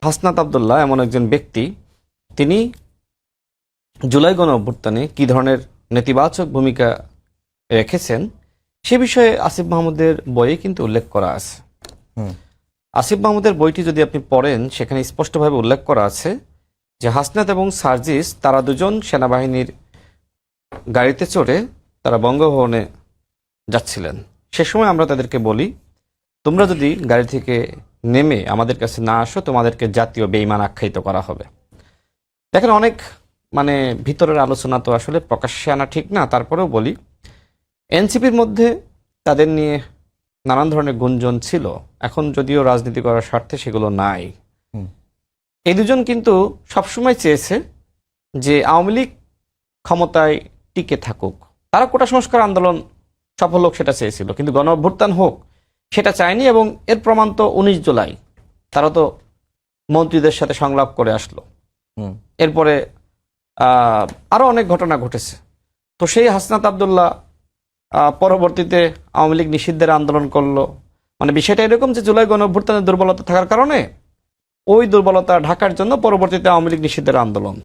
হাসনাত আব্দুল্লাহ এমন একজন ব্যক্তি, তিনি জুলাই গণ অভ্যুত্থানে কি ধরনের নেতিবাচক ভূমিকা রেখেছেন সে বিষয়ে আসিফ মাহমুদের বইয়ে কিন্তু উল্লেখ করা আছে। আসিফ মাহমুদের বইটি যদি আপনি পড়েন, সেখানে স্পষ্টভাবে উল্লেখ করা আছে যে হাসনাত এবং সার্জিস তারা দুজন সেনাবাহিনীর গাড়িতে চড়ে তারা বঙ্গভবনে যাচ্ছিলেন। সে সময় আমরা তাদেরকে বলি, তোমরা যদি গাড়ি থেকে নেমে আমাদের কাছে না আসো, তোমাদেরকে জাতীয় বেঈমান আখ্যায়িত করা হবে। দেখেন, অনেক ভিতরের আলোচনা তো আসলে প্রকাশ্যে আনা ঠিক না, তারপরেও বলি, এনসিপির মধ্যে তাদের নিয়ে নানান ধরনের গুঞ্জন ছিল, এখন যদিও রাজনীতি করার স্বার্থে সেগুলো নাই। এই দুজন কিন্তু সবসময় চেয়েছে যে আওয়ামী লীগ ক্ষমতায় টিকে থাকুক। তারা কোটা সংস্কার আন্দোলন সফল হোক সেটা চেয়েছিল, কিন্তু গণ অভ্যুত্থান হোক সেটা চায়নি। এবং এর প্রমাণ তো 19 জুলাই তারা তো মন্ত্রীদের সাথে সংলাপ করে আসলো। এরপরে আরো অনেক ঘটনা ঘটেছে। তো সেই হাসনাত আব্দুল্লাহ পরবর্তীতে আওয়ামী লীগ নিষিদ্ধের আন্দোলন করলো। বিষয়টা এরকম যে জুলাই গণ অভ্যুত্থানের দুর্বলতা থাকার কারণে ওই দুর্বলতা ঢাকার জন্য পরবর্তীতে আওয়ামী লীগ নিষিদ্ধের আন্দোলন।